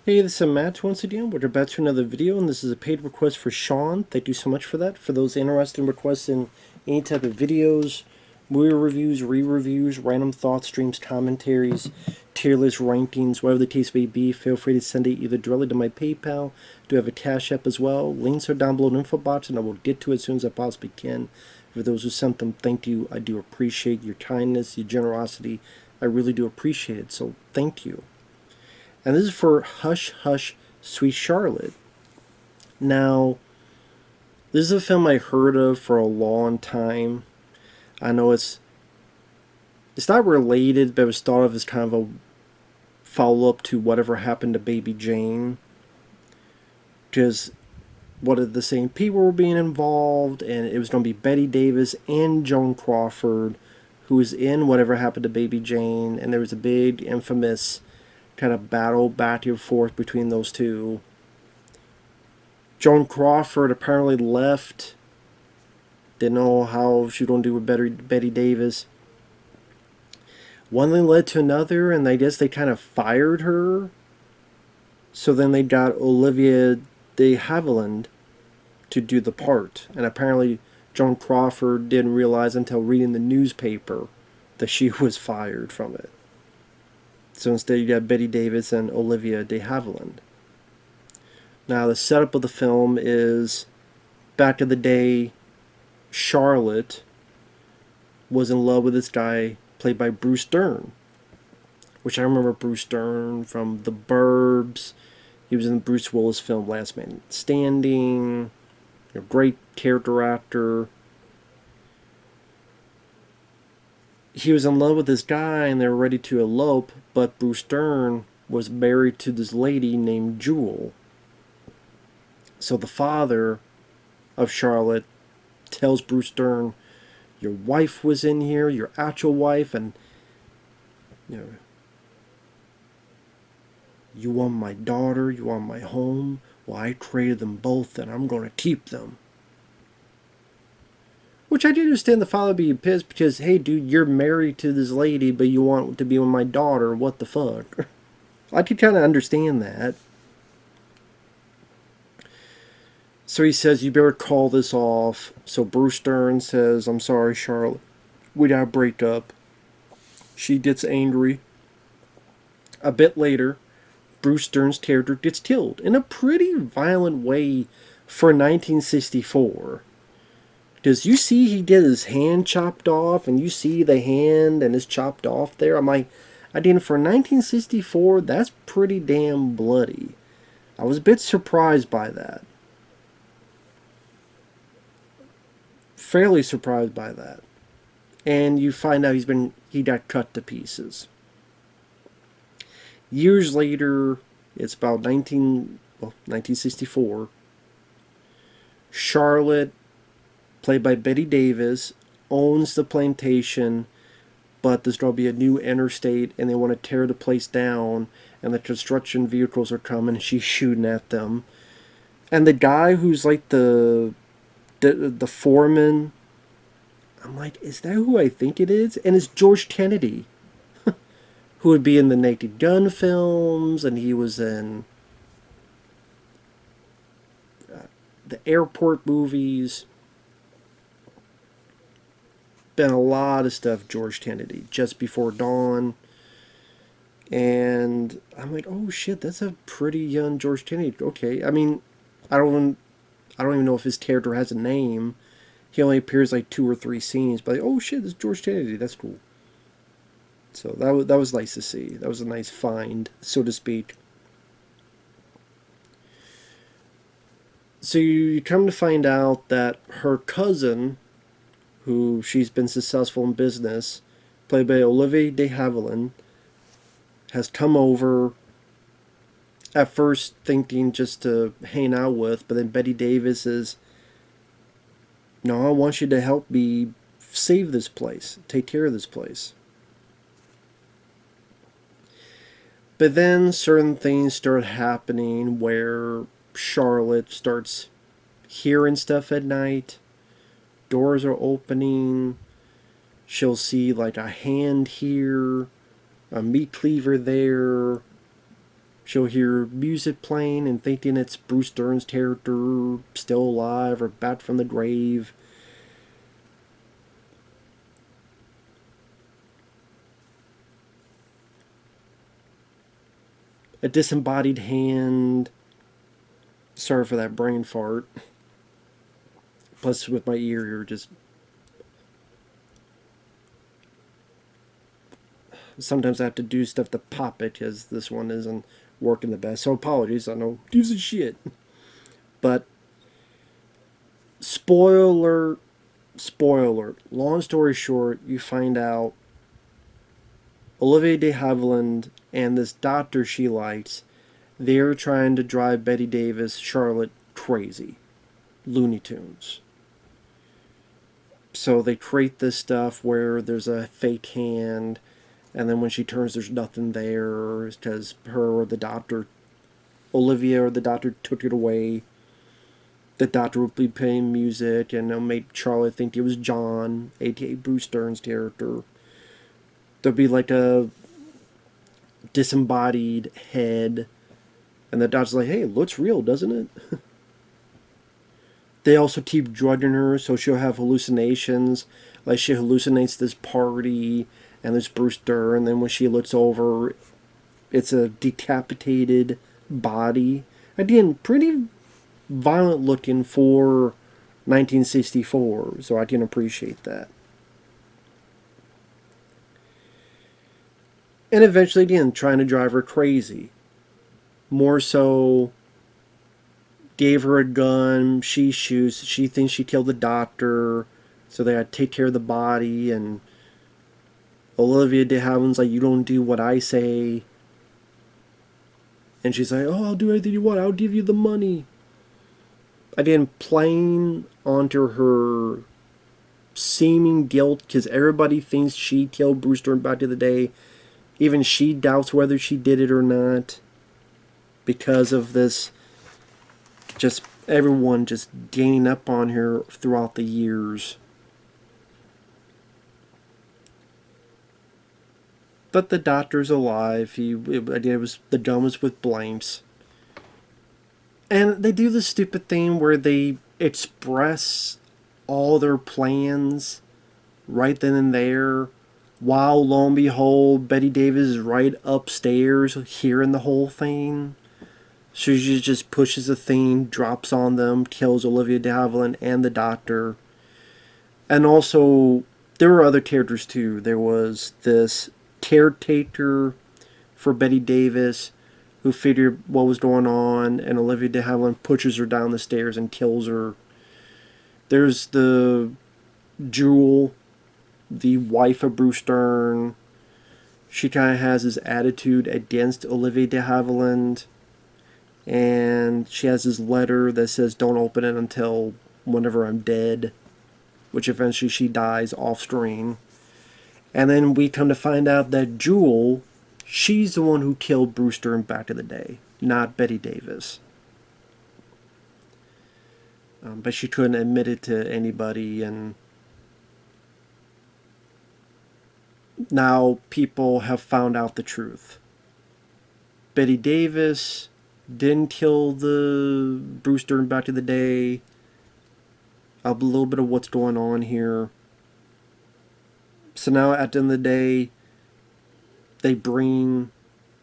Hey, this is Matt once again. We're back to another video, and this is a paid request for Sean. Thank you so much for that. For those interested in requesting any type of videos, movie reviews, re-reviews, random thoughts, streams, commentaries, tier list rankings, whatever the case may be, feel free to send it either directly to my PayPal. I do have a CashApp as well. Links are down below in the info box, and I will get to it as soon as I possibly can. For those who sent them, thank you. I do appreciate your kindness, your generosity. I really do appreciate it, so thank you. And this is for Hush Hush Sweet Charlotte. Now, this is a film I heard of for a long time. I know it's not related, but it was thought of as kind of a follow-up to Whatever Happened to Baby Jane. Because the same people were being involved, and it was going to be Bette Davis and Joan Crawford, who was in Whatever Happened to Baby Jane, and there was a big, infamous kind of battle back and forth between those two. Joan Crawford apparently left. Didn't know how she was going to do with Bette Davis. One thing led to another, and I guess they kind of fired her. So then they got Olivia de Havilland to do the part. And apparently Joan Crawford didn't realize until reading the newspaper that she was fired from it. So instead you got Bette Davis and Olivia de Havilland. Now the setup of the film is, back in the day, Charlotte was in love with this guy played by Bruce Dern. Which I remember Bruce Dern from The Burbs. He was in the Bruce Willis film Last Man Standing. Great character actor. He was in love with this guy and they were ready to elope, but Bruce Dern was married to this lady named Jewel. So the father of Charlotte tells Bruce Dern, your wife was in here, your actual wife, and you want my daughter, you want my home. Well, I created them both and I'm going to keep them. Which I do understand the father being pissed because, hey, dude, you're married to this lady, but you want to be with my daughter. What the fuck? I could kind of understand that. So he says, you better call this off. So Bruce Dern says, I'm sorry, Charlotte. We gotta break up. She gets angry. A bit later, Bruce Dern's character gets killed in a pretty violent way for 1964. Because you see he get his hand chopped off, and you see the hand and it's chopped off there. I'm like, I didn't, for 1964, that's pretty damn bloody. I was a bit surprised by that. Fairly surprised by that. And you find out he got cut to pieces. Years later, it's about 1964. Charlotte, played by Bette Davis, owns the plantation, but there's going to be a new interstate and they want to tear the place down, and the construction vehicles are coming and she's shooting at them. And the guy who's like the foreman, I'm like, is that who I think it is? And it's George Kennedy, who would be in the Naked Gun films, and he was in the airport movies. Been a lot of stuff, George Kennedy. Just Before Dawn. And I'm like, oh shit, that's a pretty young George Kennedy. Okay, I mean, I don't even know if his character has a name. He only appears like 2 or 3 scenes, but like, oh shit, this is George Kennedy. That's cool. So that was nice to see. That was a nice find, so to speak. So you come to find out that her cousin, who she's been successful in business, played by Olivia de Havilland, has come over, at first thinking just to hang out with, but then Bette Davis is, no, I want you to help me save this place, take care of this place. But then certain things start happening where Charlotte starts hearing stuff at night. Doors are opening. She'll see like a hand here, a meat cleaver there. She'll hear music playing and thinking it's Bruce Dern's character still alive or back from the grave. A disembodied hand. Sorry for that brain fart. Plus, with my ear, you're just. Sometimes I have to do stuff to pop it because this one isn't working the best. So apologies, I know. Gives a shit. But spoiler, spoiler. Long story short, you find out Olivia de Havilland and this doctor she likes, they're trying to drive Bette Davis, Charlotte, crazy. Looney Tunes. So they create this stuff where there's a fake hand, and then when she turns, there's nothing there because her or the doctor, Olivia or the doctor took it away. The doctor would be playing music and made Charlotte think it was John, aka Bruce Dern's character. There'll be like a disembodied head, and the doctor's like, hey, it looks real, doesn't it? They also keep drugging her, so she'll have hallucinations. Like she hallucinates this party and this Bruce Dern, and then when she looks over, it's a decapitated body. Again, pretty violent looking for 1964, so I can appreciate that. And eventually, again, trying to drive her crazy. More so, gave her a gun, she shoots, she thinks she killed the doctor, so they gotta take care of the body, and Olivia de Havilland's like, you don't do what I say. And she's like, oh, I'll do anything you want, I'll give you the money. Again, playing onto her seeming guilt, because everybody thinks she killed Bruce Dern back in the day. Even she doubts whether she did it or not, because of this, just everyone just gaining up on her throughout the years. But the doctor's alive. It was the gun was with blanks. And they do this stupid thing where they express all their plans right then and there, while lo and behold, Bette Davis is right upstairs hearing the whole thing. So she just pushes the thing, drops on them, kills Olivia de Havilland and the doctor. And also, there were other characters too. There was this caretaker for Bette Davis who figured what was going on, and Olivia de Havilland pushes her down the stairs and kills her. There's the Jewel, the wife of Bruce Dern. She kind of has this attitude against Olivia de Havilland. And she has this letter that says don't open it until whenever I'm dead, which eventually she dies off screen. And then we come to find out that Jewel, she's the one who killed Bruce Dern back in the day, not Bette Davis. But she couldn't admit it to anybody, and now people have found out the truth. Bette Davis didn't kill the Bruce Dern back in the day. A little bit of what's going on here. So now at the end of the day, they bring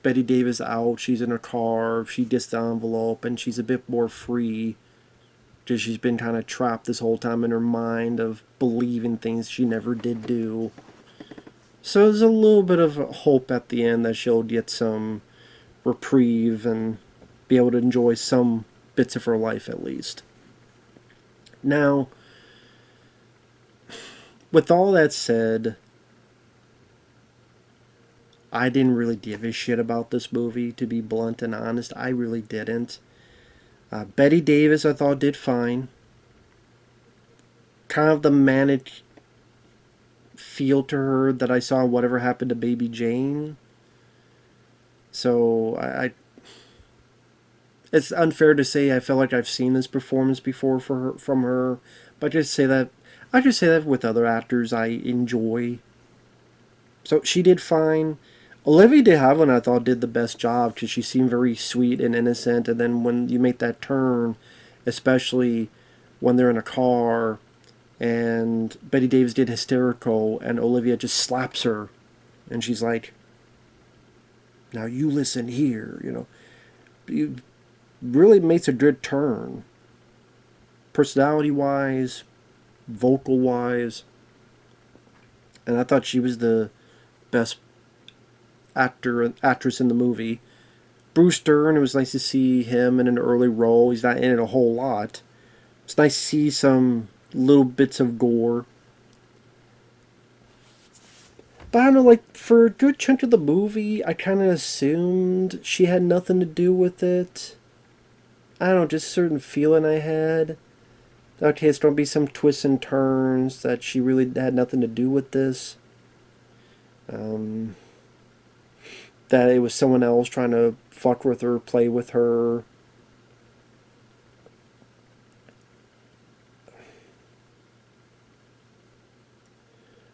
Bette Davis out. She's in her car. She gets the envelope, and she's a bit more free, because she's been kind of trapped this whole time in her mind of believing things she never did do. So there's a little bit of hope at the end that she'll get some reprieve and be able to enjoy some bits of her life at least. Now, with all that said, I didn't really give a shit about this movie, to be blunt and honest. I really didn't. Bette Davis, I thought, did fine. Kind of the manic feel to her that I saw in Whatever Happened to Baby Jane. So, it's unfair to say I feel like I've seen this performance before from her, but I just say that with other actors I enjoy. So she did fine. Olivia de Havilland, I thought, did the best job because she seemed very sweet and innocent. And then when you make that turn, especially when they're in a car and Bette Davis did hysterical and Olivia just slaps her and she's like, now you listen here, you know. You really makes a good turn. Personality wise, vocal wise. And I thought she was the best actress in the movie. Bruce Dern, it was nice to see him in an early role. He's not in it a whole lot. It's nice to see some little bits of gore. But I don't know, like, for a good chunk of the movie, I kind of assumed she had nothing to do with it. I don't know, just a certain feeling I had. Okay, it's going to be some twists and turns that she really had nothing to do with this. That it was someone else trying to fuck with her, play with her.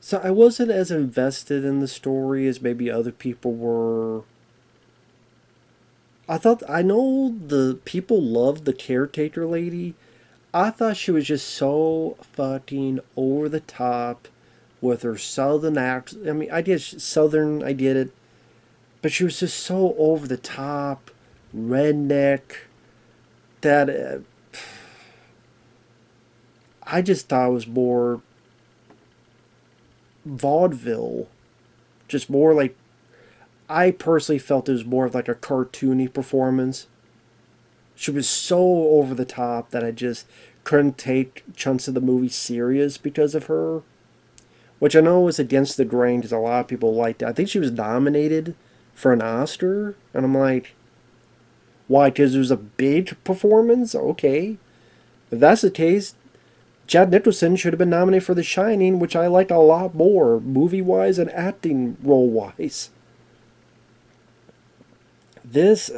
So I wasn't as invested in the story as maybe other people were. I know the people loved the caretaker lady. I thought she was just so fucking over the top with her southern accent. I mean, I did southern, I get it. But she was just so over the top, redneck, that I just thought it was more vaudeville. Just more like, I personally felt it was more of like a cartoony performance. She was so over the top that I just couldn't take chunks of the movie serious because of her. Which I know was against the grain because a lot of people liked it. I think she was nominated for an Oscar. And I'm like, why? Because it was a big performance? Okay. If that's the case, Chad Nicholson should have been nominated for The Shining, which I liked a lot more, movie-wise and acting role-wise. This,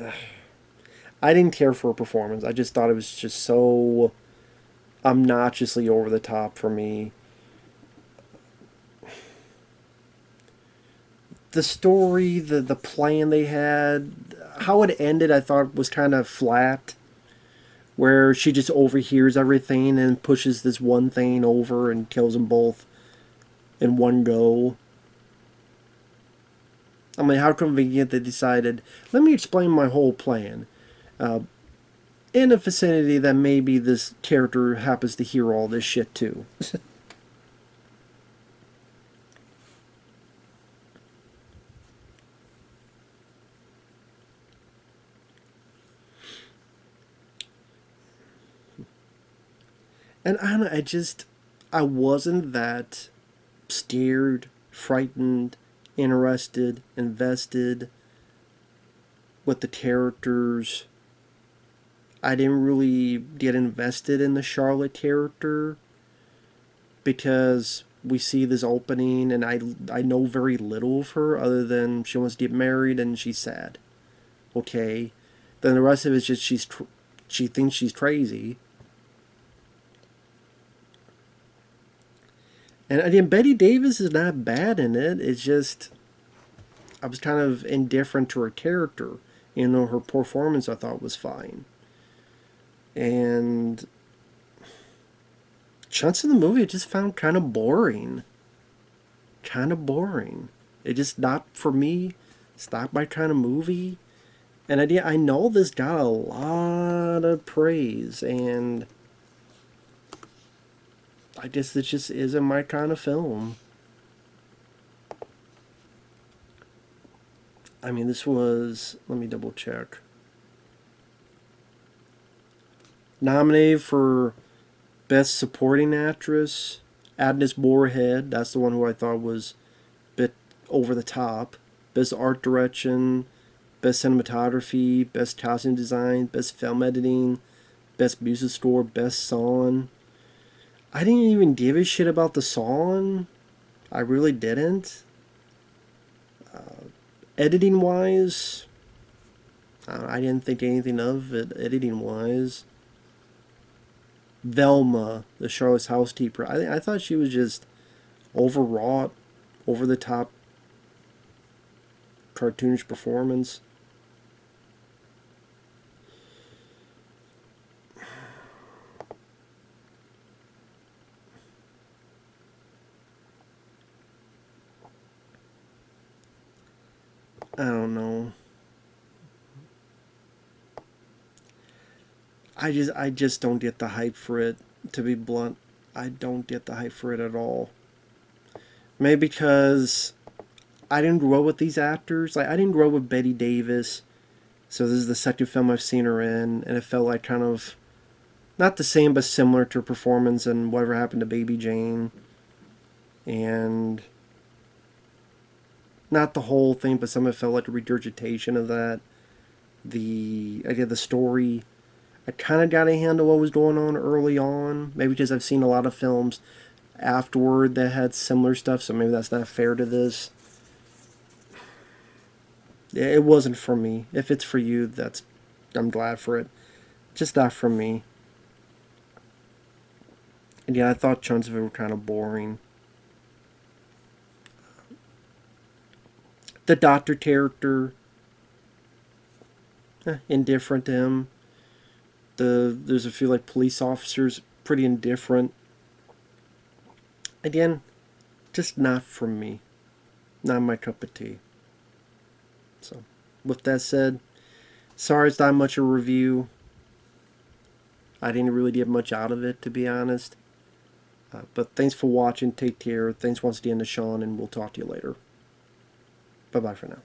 I didn't care for her performance. I just thought it was just so obnoxiously over the top for me. The story, the plan they had, how it ended, I thought was kind of flat. Where she just overhears everything and pushes this one thing over and kills them both in one go. I mean, how convenient they decided, let me explain my whole plan. In a vicinity that maybe this character happens to hear all this shit too. And I don't know, I wasn't that scared, frightened, interested, invested with the characters. I didn't really get invested in the Charlotte character because we see this opening and I know very little of her other than she wants to get married and she's sad. Okay. Then the rest of it is just she thinks she's crazy. And again, Bette Davis is not bad in it. It's just I was kind of indifferent to her character. You know, her performance I thought was fine. And chunks of the movie I just found kind of boring. Kind of boring. It just not for me. It's not my kind of movie. And I know this got a lot of praise, and I guess it just isn't my kind of film. I mean, this was, let me double check. Nominated for Best Supporting Actress, Agnes Moorehead. That's the one who I thought was a bit over the top. Best Art Direction, Best Cinematography, Best Costume Design, Best Film Editing, Best Music Score, Best Song. I didn't even give a shit about the song. I really didn't. Editing wise, I didn't think anything of it editing wise. Velma, the Charlotte's housekeeper, I thought she was just overwrought, over the top. cartoonish performance. I don't know. I just don't get the hype for it, to be blunt. I don't get the hype for it at all. Maybe because I didn't grow up with these actors. Like, I didn't grow up with Bette Davis, so this is the second film I've seen her in, and it felt like kind of not the same but similar to her performance in Whatever Happened to Baby Jane. And not the whole thing, but some of it felt like a regurgitation of that. The idea of the story, I kind of got a handle what was going on early on. Maybe because I've seen a lot of films afterward that had similar stuff, so maybe that's not fair to this. Yeah, it wasn't for me. If it's for you, I'm glad for it. Just not for me. And yeah, I thought chunks of it were kind of boring. The doctor character, indifferent to him. There's a few like police officers, pretty indifferent. Again, just not for me. Not my cup of tea. So, with that said, sorry it's not much of a review. I didn't really get much out of it, to be honest. But thanks for watching. Take care. Thanks once again to Sean, and we'll talk to you later. Bye-bye for now.